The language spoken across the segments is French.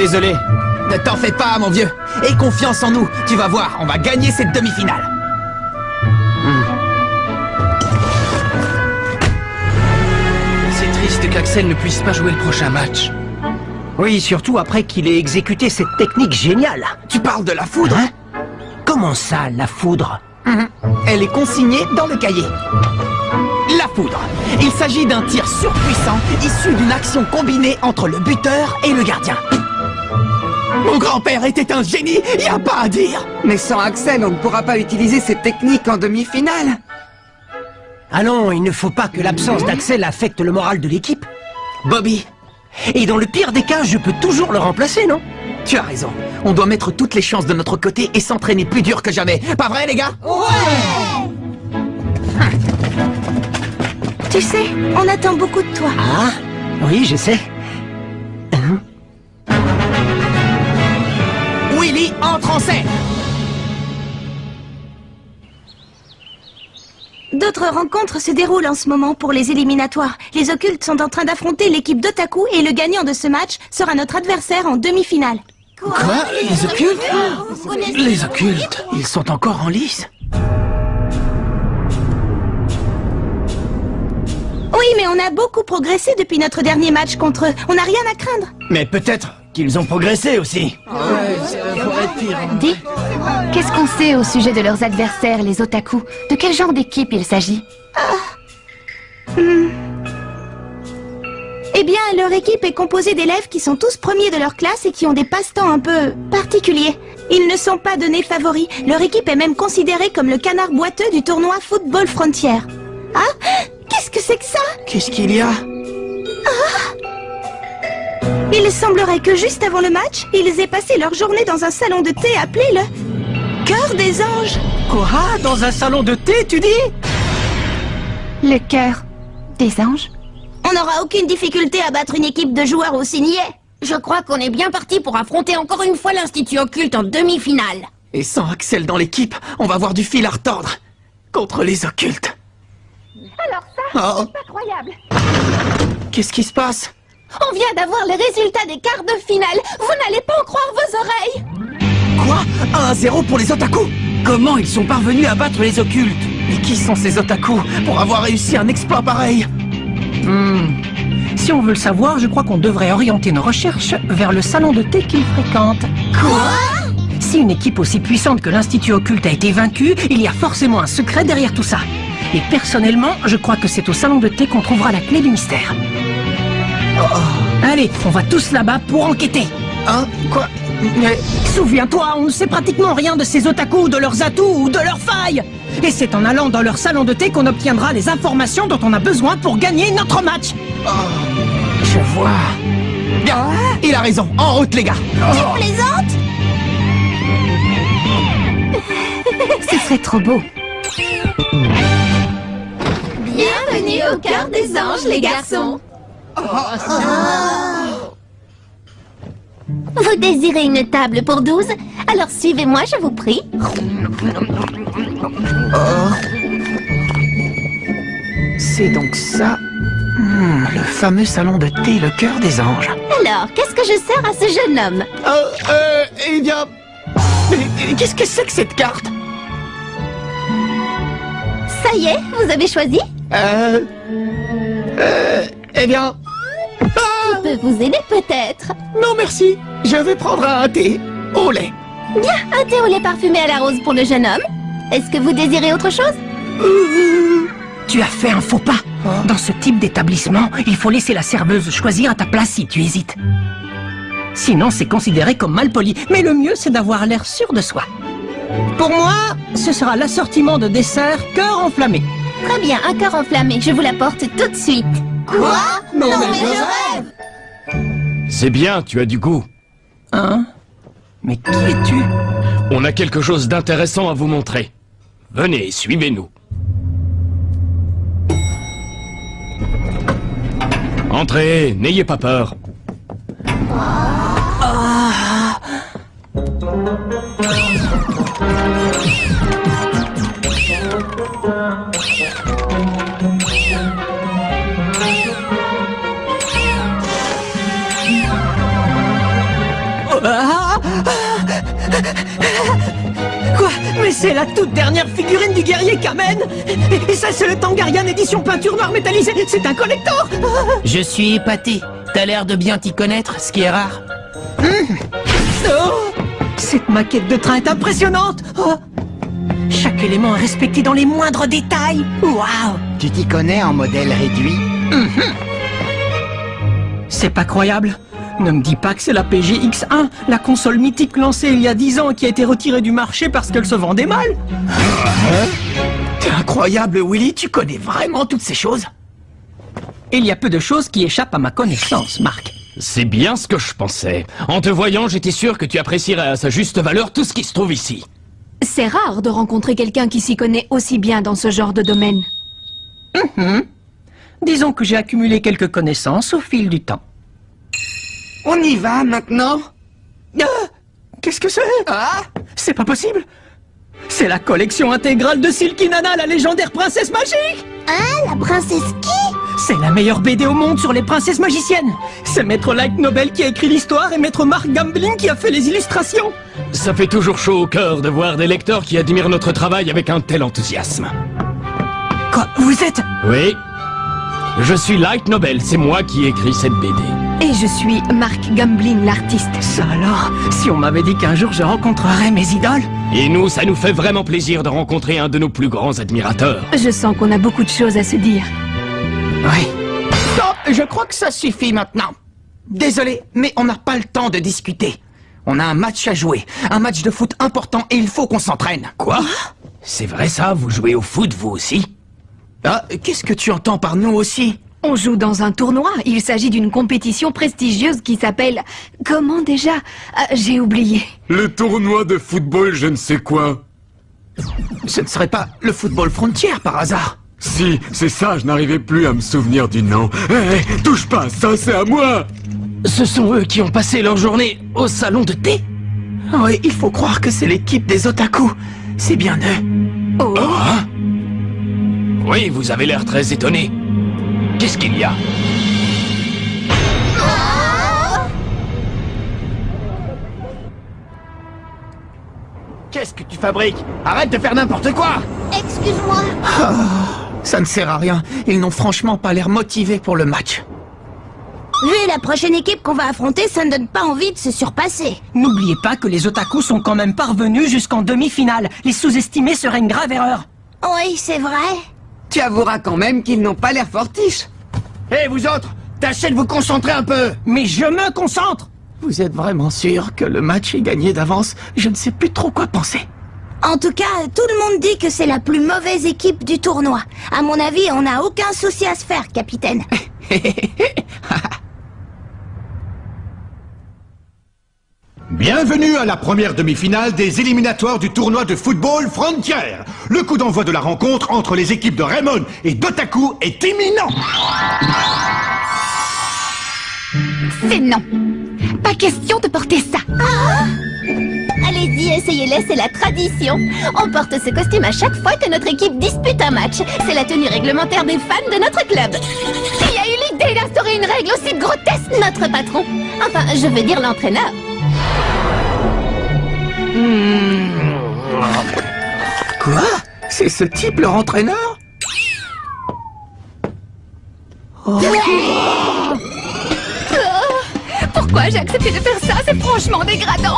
Désolé. Ne t'en fais pas, mon vieux. Aie confiance en nous. Tu vas voir, on va gagner cette demi-finale. C'est triste qu'Axel ne puisse pas jouer le prochain match. Oui, surtout après qu'il ait exécuté cette technique géniale. Tu parles de la foudre, Hein? Comment ça, la foudre? Elle est consignée dans le cahier. La foudre. Il s'agit d'un tir surpuissant issu d'une action combinée entre le buteur et le gardien. Mon grand-père était un génie, y a pas à dire. Mais sans Axel, on ne pourra pas utiliser cette technique en demi-finale. Allons, il ne faut pas que l'absence d'Axel affecte le moral de l'équipe. Bobby, Et dans le pire des cas, je peux toujours le remplacer, non? tu as raison. On doit mettre toutes les chances de notre côté et s'entraîner plus dur que jamais. Pas vrai, les gars? Tu sais, on attend beaucoup de toi. Ah, oui, je sais. Willy entre en scène. D'autres rencontres se déroulent en ce moment pour les éliminatoires. Les occultes sont en train d'affronter l'équipe d'Otaku et le gagnant de ce match sera notre adversaire en demi-finale. Quoi? Les occultes? Les occultes, ils sont encore en lice? Oui, mais on a beaucoup progressé depuis notre dernier match contre eux. On n'a rien à craindre. Mais peut-être qu'ils ont progressé aussi. Dis, qu'est-ce qu'on sait au sujet de leurs adversaires, les otaku? De quel genre d'équipe il s'agit? Eh bien, leur équipe est composée d'élèves qui sont tous premiers de leur classe et qui ont des passe-temps un peu particuliers. Ils ne sont pas donnés favoris. Leur équipe est même considérée comme le canard boiteux du tournoi Football Frontier. Ah? Qu'est-ce que c'est que ça? Qu'est-ce qu'il y a? Il semblerait que juste avant le match, ils aient passé leur journée dans un salon de thé appelé le Cœur des Anges. Quoi? Dans un salon de thé, tu dis? Le cœur des anges? On n'aura aucune difficulté à battre une équipe de joueurs aussi niais. Je crois qu'on est bien parti pour affronter encore une fois l'Institut Occulte en demi-finale. Et sans Axel dans l'équipe, on va avoir du fil à retordre. Contre les occultes. Alors ça, Oh, c'est incroyable. qu'est-ce qui se passe? On vient d'avoir les résultats des quarts de finale. Vous n'allez pas en croire vos oreilles. Quoi? 1-0 pour les otaku? Comment ils sont parvenus à battre les occultes? Mais qui sont ces otaku pour avoir réussi un exploit pareil? Si on veut le savoir, je crois qu'on devrait orienter nos recherches vers le salon de thé qu'ils fréquentent. Quoi? Si une équipe aussi puissante que l'Institut Occulte a été vaincue, il y a forcément un secret derrière tout ça. Et personnellement, je crois que c'est au salon de thé qu'on trouvera la clé du mystère. Allez, on va tous là-bas pour enquêter. Hein? Quoi? Mais... Souviens-toi, on ne sait pratiquement rien de ces otaku, de leurs atouts ou de leurs failles. Et c'est en allant dans leur salon de thé qu'on obtiendra les informations dont on a besoin pour gagner notre match. Je vois. Bien, il a raison. En route, les gars. Tu plaisantes? Ce serait trop beau. Bienvenue au Cœur des Anges, les garçons. Vous désirez une table pour 12? Alors suivez-moi, je vous prie. C'est donc ça. Le fameux salon de thé, le Cœur des Anges. Alors, qu'est-ce que je sers à ce jeune homme? Eh bien... Mais qu'est-ce que c'est que cette carte? Ça y est, vous avez choisi? Eh bien... Je peux vous aider peut-être. Non, merci. Je vais prendre un thé au lait. Bien, un thé au lait parfumé à la rose pour le jeune homme. Est-ce que vous désirez autre chose? Tu as fait un faux pas. Dans ce type d'établissement, il faut laisser la serveuse choisir à ta place si tu hésites. Sinon, c'est considéré comme malpoli. Mais le mieux, c'est d'avoir l'air sûr de soi. Pour moi, ce sera l'assortiment de dessert cœur enflammé. Très bien, un cœur enflammé, je vous l'apporte tout de suite. Quoi? Non, mais je rêve. C'est bien, tu as du goût. Hein? Mais qui es-tu? On a quelque chose d'intéressant à vous montrer. Venez, suivez-nous. Entrez, n'ayez pas peur. c'est la toute dernière figurine du guerrier Kamen. Et ça, c'est le Tangarian édition peinture noire métallisée. C'est un collector. Je suis épaté. T'as l'air de bien t'y connaître, ce qui est rare. Oh, cette maquette de train est impressionnante. Oh. Chaque élément est respecté dans les moindres détails. Waouh. Tu t'y connais en modèle réduit? C'est pas croyable. Ne me dis pas que c'est la PGX1, la console mythique lancée il y a 10 ans et qui a été retirée du marché parce qu'elle se vendait mal. T'es incroyable, Willy, tu connais vraiment toutes ces choses? Il y a peu de choses qui échappent à ma connaissance, Marc. C'est bien ce que je pensais. En te voyant, j'étais sûr que tu apprécierais à sa juste valeur tout ce qui se trouve ici. C'est rare de rencontrer quelqu'un qui s'y connaît aussi bien dans ce genre de domaine. Disons que j'ai accumulé quelques connaissances au fil du temps. On y va maintenant? Qu'est-ce que c'est? Ah? C'est pas possible. C'est la collection intégrale de Silky Nana, la légendaire princesse magique. Hein, la princesse qui? C'est la meilleure BD au monde sur les princesses magiciennes. C'est Maître Light Nobel qui a écrit l'histoire et Maître Mark Gambling qui a fait les illustrations. Ça fait toujours chaud au cœur de voir des lecteurs qui admirent notre travail avec un tel enthousiasme. Quoi? Vous êtes... Oui. Je suis Light Nobel, c'est moi qui ai écrit cette BD. Et je suis Mark Gambling, l'artiste. Ça alors, si on m'avait dit qu'un jour je rencontrerais mes idoles... Et nous, ça nous fait vraiment plaisir de rencontrer un de nos plus grands admirateurs. Je sens qu'on a beaucoup de choses à se dire. Oui. Stop, je crois que ça suffit maintenant. Désolé, mais on n'a pas le temps de discuter. On a un match à jouer, un match de foot important et il faut qu'on s'entraîne. Quoi? C'est vrai ça? Vous jouez au foot, vous aussi? Ah, qu'est-ce que tu entends par nous aussi? On joue dans un tournoi. Il s'agit d'une compétition prestigieuse qui s'appelle... Comment déjà? J'ai oublié. Le tournoi de football je ne sais quoi. Ce ne serait pas le football frontière par hasard? Si, c'est ça, je n'arrivais plus à me souvenir du nom. Hé, touche pas à ça, c'est à moi! Ce sont eux qui ont passé leur journée au salon de thé? Oui, il faut croire que c'est l'équipe des otaku. C'est bien eux. Oh. Hein? Oui, vous avez l'air très étonné. Qu'est-ce qu'il y a? Qu'est-ce que tu fabriques? Arrête de faire n'importe quoi! Excuse-moi. Ça ne sert à rien. Ils n'ont franchement pas l'air motivés pour le match. Vu la prochaine équipe qu'on va affronter, ça ne donne pas envie de se surpasser. N'oubliez pas que les otaku sont quand même parvenus jusqu'en demi-finale. Les sous-estimer serait une grave erreur. Oui, c'est vrai. Tu avoueras quand même qu'ils n'ont pas l'air fortiches. Hé, vous autres, tâchez de vous concentrer un peu. Mais je me concentre. Vous êtes vraiment sûr que le match est gagné d'avance? Je ne sais plus trop quoi penser. En tout cas, tout le monde dit que c'est la plus mauvaise équipe du tournoi. À mon avis, on n'a aucun souci à se faire, capitaine. Bienvenue à la première demi-finale des éliminatoires du tournoi de football Frontier. Le coup d'envoi de la rencontre entre les équipes de Raymond et d'Otaku est imminent. C'est non. Pas question de porter ça. Allez-y, essayez-les, c'est la tradition. On porte ce costume à chaque fois que notre équipe dispute un match. C'est la tenue réglementaire des fans de notre club. Qui a eu l'idée d'instaurer une règle aussi grotesque? Notre patron. Enfin, je veux dire l'entraîneur. Quoi? C'est ce type leur entraîneur? Pourquoi j'ai accepté de faire ça? C'est franchement dégradant.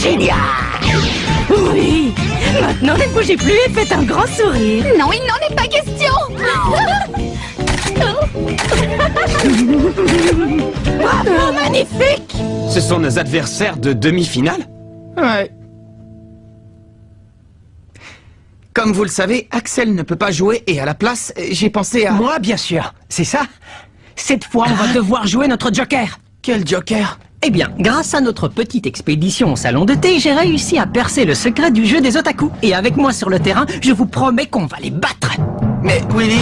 Génial! Oui! Maintenant, ne bougez plus et faites un grand sourire. Non, il n'en est pas question. Oh, magnifique! Ce sont nos adversaires de demi-finale? Ouais. Comme vous le savez, Axel ne peut pas jouer et à la place, j'ai pensé à... Moi, bien sûr. C'est ça? Cette fois, on va devoir jouer notre Joker. Quel Joker? Eh bien, grâce à notre petite expédition au salon de thé, j'ai réussi à percer le secret du jeu des otaku. Et avec moi sur le terrain, je vous promets qu'on va les battre. Mais Willy...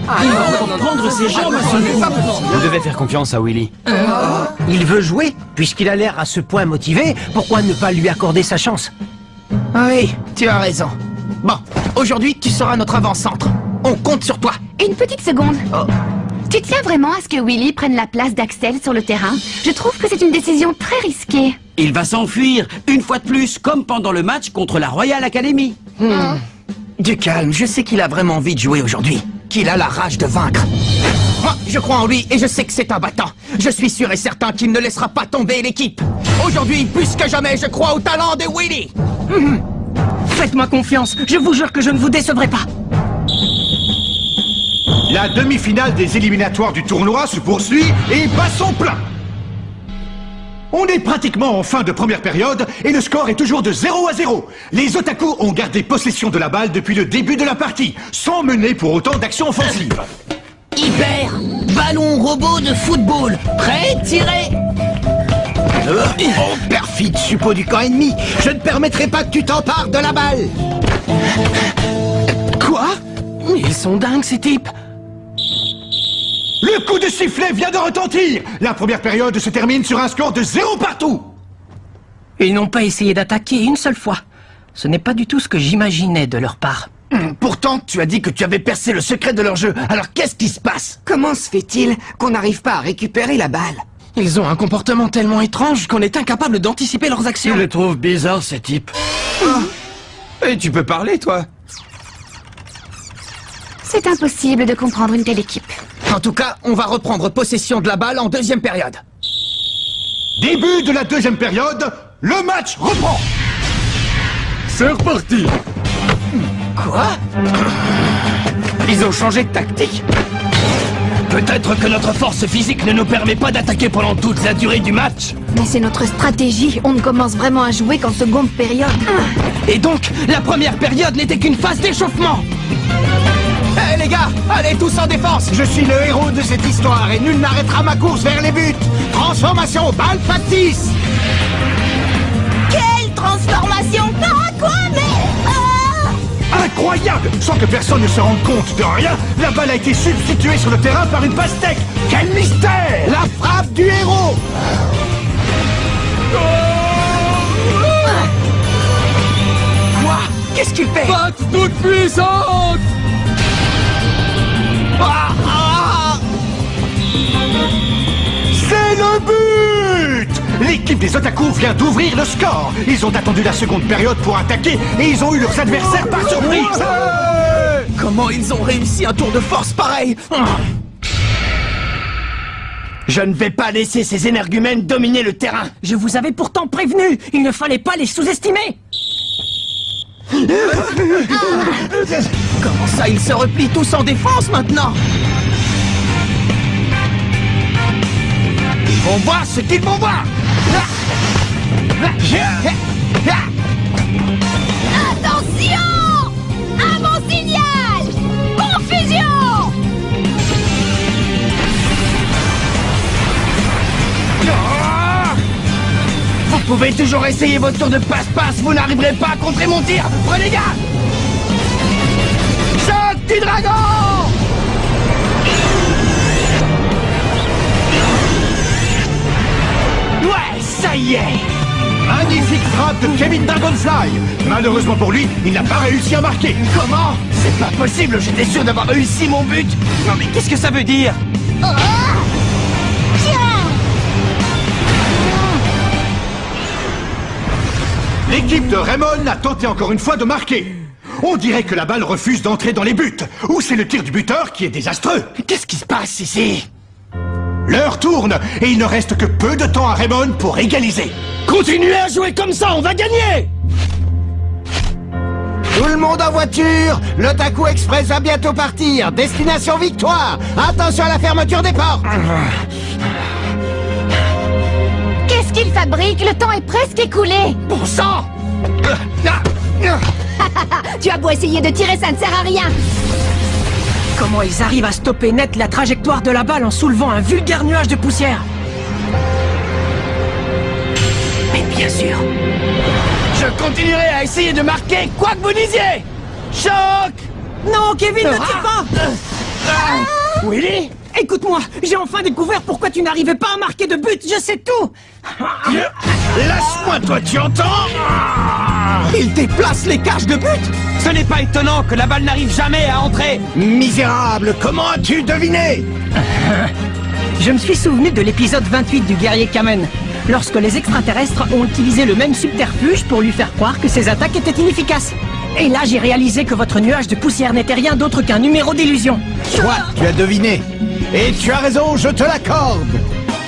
Prendre ses jambes, Vous devez faire confiance à Willy. Il veut jouer, puisqu'il a l'air à ce point motivé, pourquoi ne pas lui accorder sa chance? Oui, tu as raison. Bon, aujourd'hui, tu seras notre avant-centre. On compte sur toi. Une petite seconde. Tu tiens vraiment à ce que Willy prenne la place d'Axel sur le terrain? Je trouve que c'est une décision très risquée. Il va s'enfuir, une fois de plus, comme pendant le match contre la Royal Academy. Du calme, je sais qu'il a vraiment envie de jouer aujourd'hui. Qu'il a la rage de vaincre. Moi, je crois en lui et je sais que c'est un battant. Je suis sûr et certain qu'il ne laissera pas tomber l'équipe. Aujourd'hui, plus que jamais, je crois au talent de Willy. Faites-moi confiance, je vous jure que je ne vous décevrai pas. La demi-finale des éliminatoires du tournoi se poursuit et bat son plein. On est pratiquement en fin de première période et le score est toujours de 0-0. Les Otaku ont gardé possession de la balle depuis le début de la partie, sans mener pour autant d'action offensive. Hyper, ballon robot de football, prêt, tiré. Oh, perfide suppôt du camp ennemi, je ne permettrai pas que tu t'empares de la balle. Quoi? Ils sont dingues, ces types. Le coup de sifflet vient de retentir. La première période se termine sur un score de 0 partout. Ils n'ont pas essayé d'attaquer une seule fois. Ce n'est pas du tout ce que j'imaginais de leur part. Pourtant, tu as dit que tu avais percé le secret de leur jeu. Alors qu'est-ce qui se passe? Comment se fait-il qu'on n'arrive pas à récupérer la balle? Ils ont un comportement tellement étrange qu'on est incapable d'anticiper leurs actions. Je les trouve bizarres, ces types. Et tu peux parler, toi? C'est impossible de comprendre une telle équipe. En tout cas, on va reprendre possession de la balle en deuxième période. Début de la deuxième période, le match reprend. C'est reparti. Quoi? Ils ont changé de tactique. Peut-être que notre force physique ne nous permet pas d'attaquer pendant toute la durée du match. Mais c'est notre stratégie. On ne commence vraiment à jouer qu'en seconde période. Et donc, la première période n'était qu'une phase d'échauffement. Hé les gars, allez tous en défense. Je suis le héros de cette histoire et nul n'arrêtera ma course vers les buts. Transformation, balle factice. Quelle transformation? Ah, quoi, mais... Incroyable! Sans que personne ne se rende compte de rien, la balle a été substituée sur le terrain par une pastèque. Quel mystère! La frappe du héros. Quoi? Qu'est-ce qu'il fait? Patte toute puissante! C'est le but! L'équipe des Otaku vient d'ouvrir le score. Ils ont attendu la seconde période pour attaquer et ils ont eu leurs adversaires par surprise. Comment ils ont réussi un tour de force pareil? Je ne vais pas laisser ces énergumènes dominer le terrain. Je vous avais pourtant prévenu. Il ne fallait pas les sous-estimer. Comment ça, ils se replient tous en défense maintenant? Ils vont voir ce qu'ils vont voir. Attention! Un bon signal! Confusion! Vous pouvez toujours essayer votre tour de passe-passe, vous n'arriverez pas à contrer mon tir. Prenez garde! Choc du dragon! Ouais, ça y est! Magnifique frappe de Kevin Dragonfly. Malheureusement pour lui, il n'a pas réussi à marquer. Comment? C'est pas possible, j'étais sûr d'avoir réussi mon but. Non mais qu'est-ce que ça veut dire? L'équipe de Raymond a tenté encore une fois de marquer. On dirait que la balle refuse d'entrer dans les buts. Ou c'est le tir du buteur qui est désastreux. Qu'est-ce qui se passe ici? L'heure tourne et il ne reste que peu de temps à Raymond pour égaliser. Continuez à jouer comme ça, on va gagner! Tout le monde en voiture! L'Otaku Express va bientôt partir! Destination victoire! Attention à la fermeture des portes! Qu'est-ce qu'il fabrique? Le temps est presque écoulé. Bon sang! Tu as beau essayer de tirer, ça ne sert à rien. Comment ils arrivent à stopper net la trajectoire de la balle en soulevant un vulgaire nuage de poussière? Mais bien sûr! Je continuerai à essayer de marquer quoi que vous disiez! Choc! Non, Kevin, ne tire pas! Willy? Écoute-moi, j'ai enfin découvert pourquoi tu n'arrivais pas à marquer de but, je sais tout. Lâche-moi, toi, tu entends? Il déplace les cages de but. Ce n'est pas étonnant que la balle n'arrive jamais à entrer. Misérable, comment as-tu deviné? Je me suis souvenu de l'épisode 28 du guerrier Kamen, lorsque les extraterrestres ont utilisé le même subterfuge pour lui faire croire que ses attaques étaient inefficaces. Et là, j'ai réalisé que votre nuage de poussière n'était rien d'autre qu'un numéro d'illusion. Toi, tu as deviné. Et tu as raison, je te l'accorde.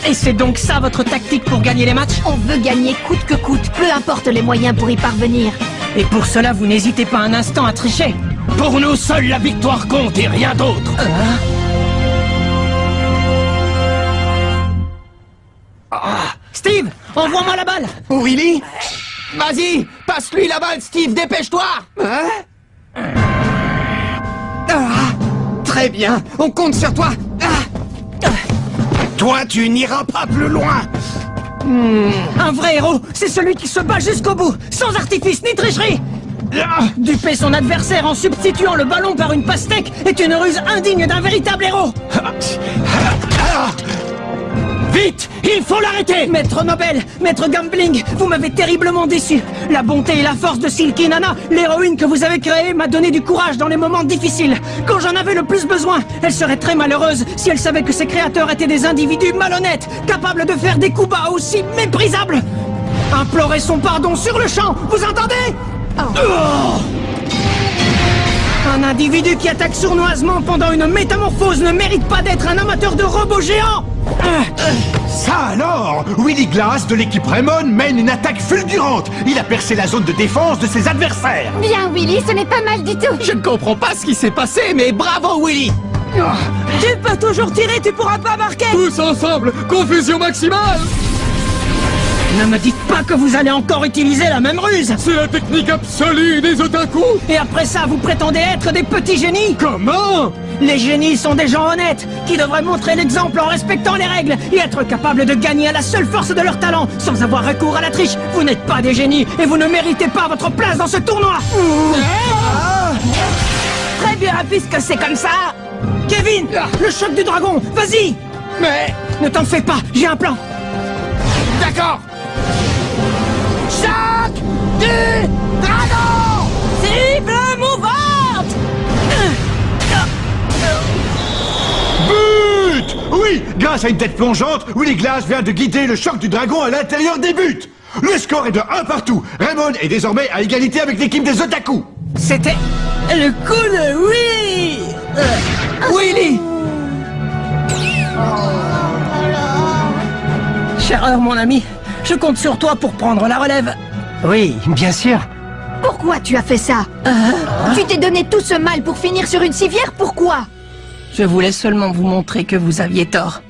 Et c'est donc ça votre tactique pour gagner les matchs? On veut gagner coûte que coûte, peu importe les moyens pour y parvenir. Et pour cela, vous n'hésitez pas un instant à tricher. Pour nous, seule la victoire compte et rien d'autre. Steve, envoie-moi la balle. Willy? Vas-y, passe-lui la balle, Steve, dépêche-toi. Très bien, on compte sur toi. Toi, tu n'iras pas plus loin. Un vrai héros, c'est celui qui se bat jusqu'au bout, sans artifice ni tricherie. Duper son adversaire en substituant le ballon par une pastèque est une ruse indigne d'un véritable héros. Vite, il faut l'arrêter. Maître Nobel, Maître Gambling, vous m'avez terriblement déçu. La bonté et la force de Silky Nana, l'héroïne que vous avez créée, m'a donné du courage dans les moments difficiles. Quand j'en avais le plus besoin, elle serait très malheureuse si elle savait que ses créateurs étaient des individus malhonnêtes, capables de faire des coups bas aussi méprisables. Implorez son pardon sur le champ, vous entendez? Un individu qui attaque sournoisement pendant une métamorphose ne mérite pas d'être un amateur de robots géants. Ça alors! Willy Glass de l'équipe Raymond mène une attaque fulgurante. Il a percé la zone de défense de ses adversaires. Bien, Willy, ce n'est pas mal du tout. Je ne comprends pas ce qui s'est passé, mais bravo, Willy. Tu peux toujours tirer, tu pourras pas marquer. Tous ensemble, confusion maximale. Ne me dites pas que vous allez encore utiliser la même ruse. C'est la technique absolue des otaku. Et après ça, vous prétendez être des petits génies? Comment? Les génies sont des gens honnêtes, qui devraient montrer l'exemple en respectant les règles et être capables de gagner à la seule force de leur talent, sans avoir recours à la triche. Vous n'êtes pas des génies, et vous ne méritez pas votre place dans ce tournoi. Très bien, puisque c'est comme ça. Kevin, le choc du dragon, vas-y. Mais... Ne t'en fais pas, j'ai un plan. D'accord. Choc du dragon! Cible mouvante! But! Oui, grâce à une tête plongeante, Willy Glass vient de guider le choc du dragon à l'intérieur des buts. Le score est de 1 partout. Raymond est désormais à égalité avec l'équipe des otaku. C'était le coup de Willy! Willy! Cher mon ami, je compte sur toi pour prendre la relève. Oui, bien sûr. Pourquoi tu as fait ça? Tu t'es donné tout ce mal pour finir sur une civière, pourquoi? Je voulais seulement vous montrer que vous aviez tort.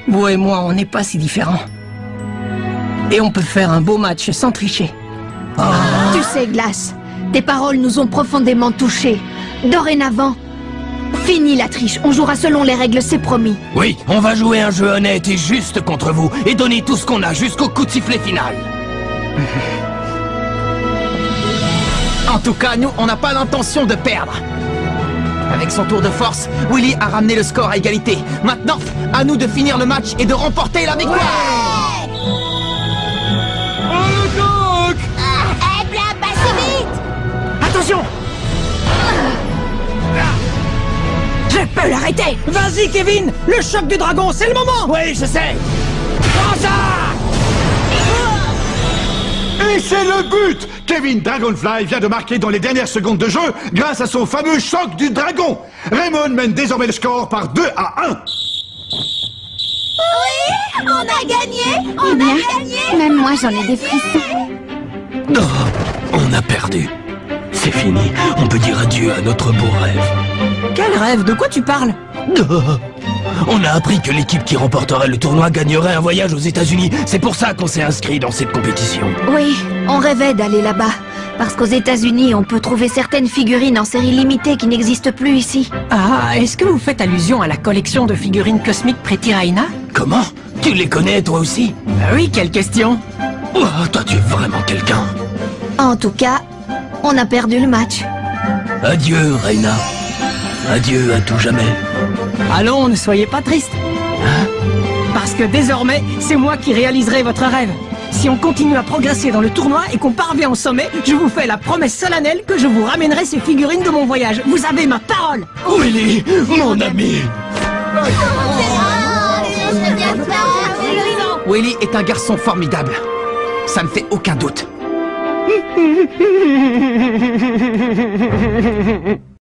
Vous et moi, on n'est pas si différents. Et on peut faire un beau match sans tricher. Tu sais, Glass, tes paroles nous ont profondément touchés. Dorénavant, fini la triche, on jouera selon les règles, c'est promis. Oui, on va jouer un jeu honnête et juste contre vous, et donner tout ce qu'on a jusqu'au coup de sifflet final. En tout cas, nous, on n'a pas l'intention de perdre. Avec son tour de force, Willy a ramené le score à égalité. Maintenant, à nous de finir le match et de remporter la victoire. Eh bien, pas si vite! Attention! Je peux l'arrêter! Vas-y, Kevin! Le choc du dragon, c'est le moment! Oui, je sais. Prends ça! Et c'est le but! Kevin Dragonfly vient de marquer dans les dernières secondes de jeu grâce à son fameux choc du dragon. Raymond mène désormais le score par 2-1. Oui, on a gagné! On a gagné! Même moi, j'en ai des frissons. Oh, on a perdu. C'est fini. On peut dire adieu à notre beau rêve. Quel rêve? De quoi tu parles? On a appris que l'équipe qui remporterait le tournoi gagnerait un voyage aux États-Unis. C'est pour ça qu'on s'est inscrit dans cette compétition. Oui, on rêvait d'aller là-bas. Parce qu'aux États-Unis, on peut trouver certaines figurines en série limitée qui n'existent plus ici. Ah, est-ce que vous faites allusion à la collection de figurines cosmiques Pretty Raina? Comment? Tu les connais, toi aussi? Oui, quelle question? Oh, toi, tu es vraiment quelqu'un. En tout cas, on a perdu le match. Adieu, Reina. Adieu à tout jamais. Allons, ne soyez pas triste. Parce que désormais, c'est moi qui réaliserai votre rêve. Si on continue à progresser dans le tournoi et qu'on parvient au sommet, je vous fais la promesse solennelle que je vous ramènerai ces figurines de mon voyage. Vous avez ma parole. Willy, mon ami. Willy est un garçon formidable. Ça ne fait aucun doute.